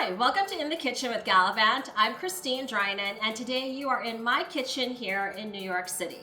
Hi, welcome to In the Kitchen with Galavante. I'm Drinan, and today you are in my kitchen here in New York City.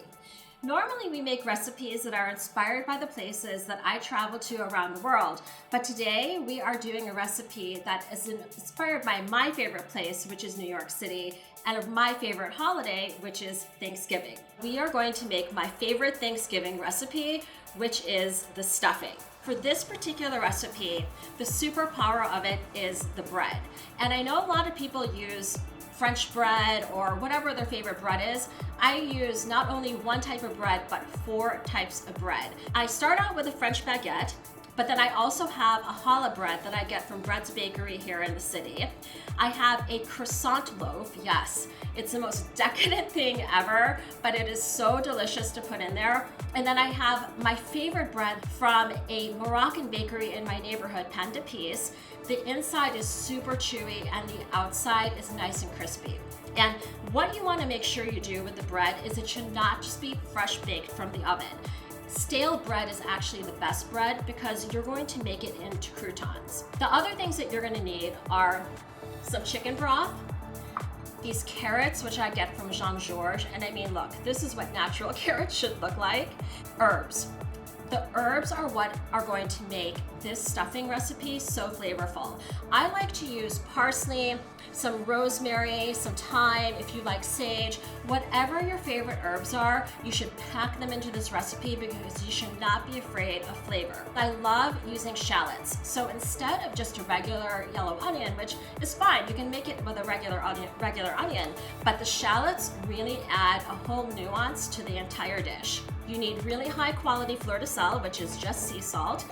Normally we make recipes that are inspired by the places that I travel to around the world, but today we are doing a recipe that is inspired by my favorite place, which is New York City, and my favorite holiday, which is Thanksgiving. We are going to make my favorite Thanksgiving recipe, which is the stuffing. For this particular recipe, the superpower of it is the bread. And I know a lot of people use French bread or whatever their favorite bread is. I use not only one type of bread, but 4 types of bread. I start out with a French baguette, but then I also have a challah bread that I get from Bread's Bakery here in the city. I have a croissant loaf, yes. It's the most decadent thing ever, but it is so delicious to put in there. And then I have my favorite bread from a Moroccan bakery in my neighborhood, Pain d'Épices. The inside is super chewy and the outside is nice and crispy. And what you want to make sure you do with the bread is it should not just be fresh baked from the oven. Stale bread is actually the best bread because you're going to make it into croutons. The other things that you're going to need are some chicken broth, these carrots, which I get from Jean-Georges, and I mean, look, this is what natural carrots should look like. Herbs. The herbs are what are going to make this stuffing recipe so flavorful. I like to use parsley, some rosemary, some thyme, if you like sage, whatever your favorite herbs are, you should pack them into this recipe because you should not be afraid of flavor. I love using shallots. So instead of just a regular yellow onion, which is fine, you can make it with a regular onion, but the shallots really add a whole nuance to the entire dish. You need really high quality fleur de sel, which is just sea salt,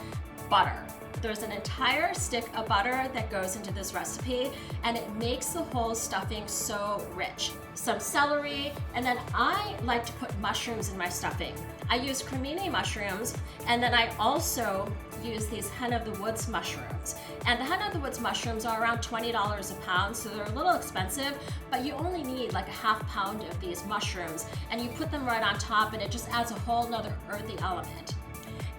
butter. There's an entire stick of butter that goes into this recipe and it makes the whole stuffing so rich. Some celery, and then I like to put mushrooms in my stuffing. I use cremini mushrooms, and then I also use these hen of the woods mushrooms. And the hen of the woods mushrooms are around $20 a pound, so they're a little expensive, but you only need like a half pound of these mushrooms, and you put them right on top and it just adds a whole nother earthy element.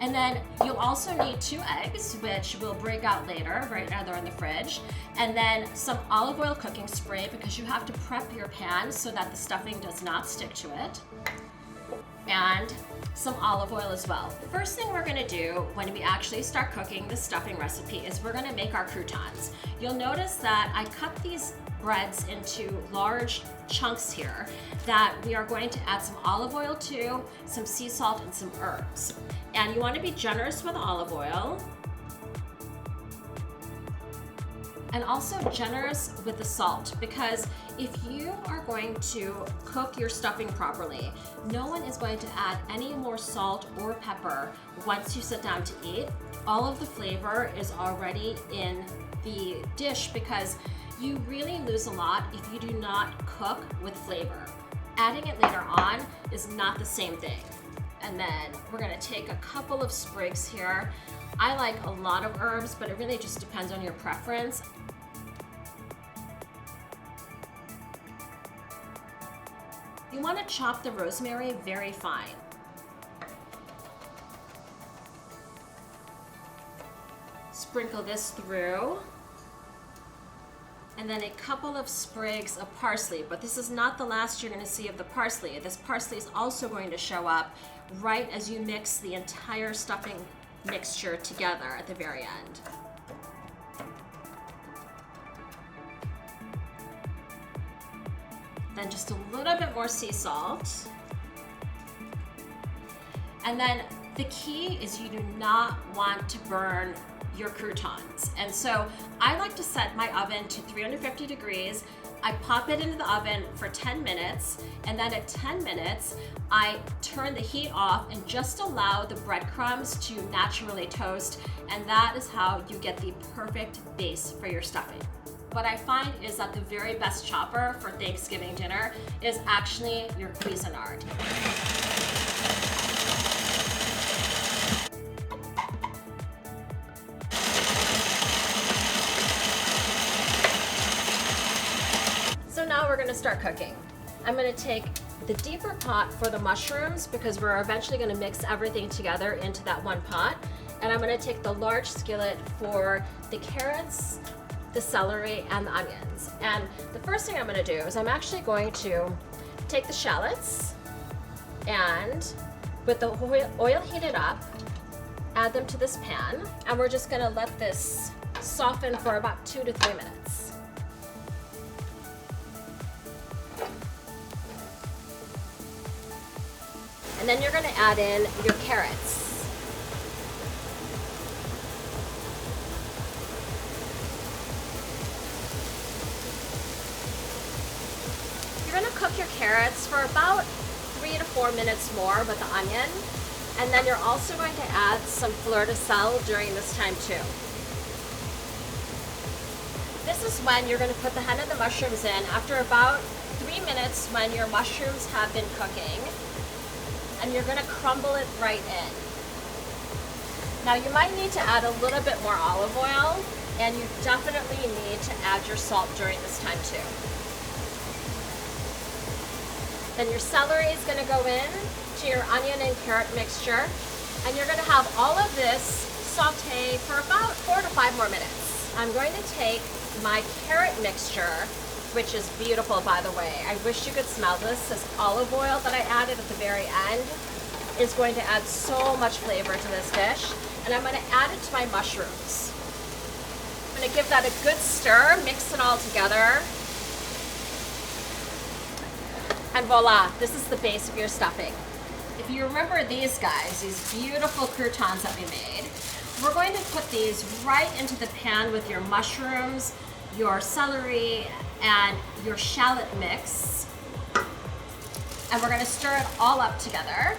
And then you'll also need 2 eggs, which we'll break out later. Right now they're in the fridge. And then some olive oil cooking spray because you have to prep your pan so that the stuffing does not stick to it. And some olive oil as well. The first thing we're gonna do when we actually start cooking the stuffing recipe is we're gonna make our croutons. You'll notice that I cut these breads into large chunks here that we are going to add some olive oil to, some sea salt, and some herbs. And you want to be generous with olive oil and also generous with the salt, because if you are going to cook your stuffing properly, no one is going to add any more salt or pepper once you sit down to eat. All of the flavor is already in the dish because you really lose a lot if you do not cook with flavor. Adding it later on is not the same thing. And then we're gonna take a couple of sprigs here. I like a lot of herbs, but it really just depends on your preference. You wanna chop the rosemary very fine. Sprinkle this through. And then a couple of sprigs of parsley, but this is not the last you're going to see of the parsley. This parsley is also going to show up right as you mix the entire stuffing mixture together at the very end. Then just a little bit more sea salt. And then the key is you do not want to burn your croutons. And so I like to set my oven to 350 degrees. I pop it into the oven for 10 minutes, and then at 10 minutes, I turn the heat off and just allow the breadcrumbs to naturally toast, and that is how you get the perfect base for your stuffing. What I find is that the very best chopper for Thanksgiving dinner is actually your Cuisinart. Now we're going to start cooking. I'm going to take the deeper pot for the mushrooms because we're eventually going to mix everything together into that one pot. And I'm going to take the large skillet for the carrots, the celery and the onions. And the first thing I'm gonna do is I'm actually going to take the shallots and with the oil heated up, add them to this pan, and we're just gonna let this soften for about 2 to 3 minutes. And then you're gonna add in your carrots. You're gonna cook your carrots for about 3 to 4 minutes more with the onion. And then you're also going to add some fleur de sel during this time too. This is when you're going to put the hen and the mushrooms in after about 3 minutes when your mushrooms have been cooking. And you're going to crumble it right in. Now you might need to add a little bit more olive oil, and you definitely need to add your salt during this time too. Then your celery is going to go in to your onion and carrot mixture, and you're going to have all of this saute for about 4 to 5 more minutes. I'm going to take my carrot mixture, which is beautiful by the way. I wish you could smell this. This olive oil that I added at the very end is going to add so much flavor to this dish, and I'm going to add it to my mushrooms. I'm going to give that a good stir, mix it all together. And voila, this is the base of your stuffing. If you remember these guys, these beautiful croutons that we made, we're going to put these right into the pan with your mushrooms, your celery, and your shallot mix. And we're going to stir it all up together.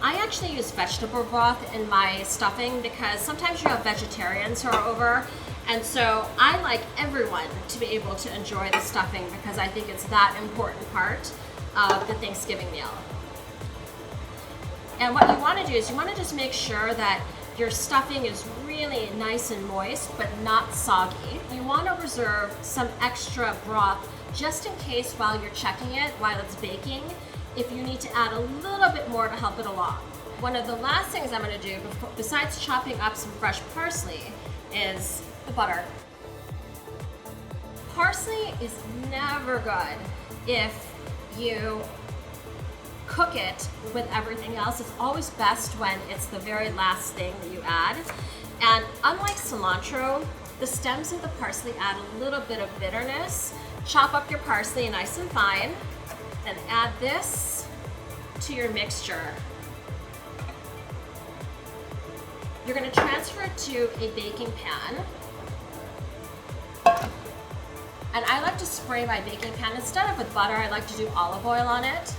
I actually use vegetable broth in my stuffing because sometimes you have vegetarians who are over, and so I like everyone to be able to enjoy the stuffing because I think it's that important part of the Thanksgiving meal. And what you want to do is you want to just make sure that your stuffing is really nice and moist but not soggy. You want to reserve some extra broth just in case while you're checking it, while it's baking, if you need to add a little bit more to help it along. One of the last things I'm going to do, besides chopping up some fresh parsley, is the butter. Parsley is never good if you cook it with everything else. It's always best when it's the very last thing that you add. And unlike cilantro, the stems of the parsley add a little bit of bitterness. Chop up your parsley nice and fine, and add this to your mixture. You're going to transfer it to a baking pan. And I like to spray my baking pan. Instead of with butter, I like to do olive oil on it.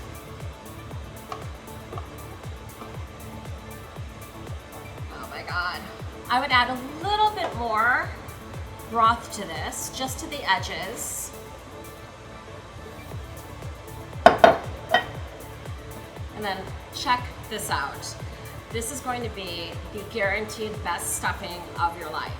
Oh my God. I would add a little bit more broth to this, just to the edges. And then check this out. This is going to be the guaranteed best stuffing of your life.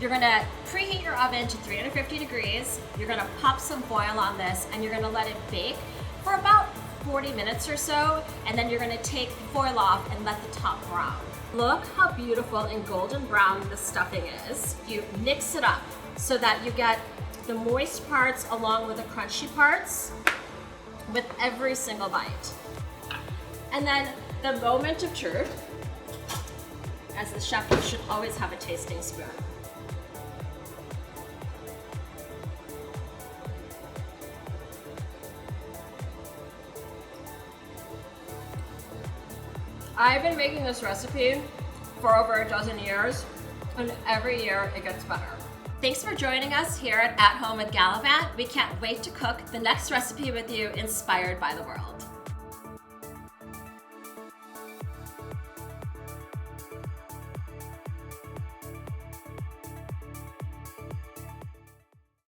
You're gonna preheat your oven to 350 degrees. You're gonna pop some foil on this and you're gonna let it bake for about 40 minutes or so. And then you're gonna take the foil off and let the top brown. Look how beautiful and golden brown the stuffing is. You mix it up so that you get the moist parts along with the crunchy parts with every single bite. And then the moment of truth, as the chef, you should always have a tasting spoon. I've been making this recipe for over a dozen years, and every year it gets better. Thanks for joining us here at Home with Galavante. We can't wait to cook the next recipe with you, inspired by the world.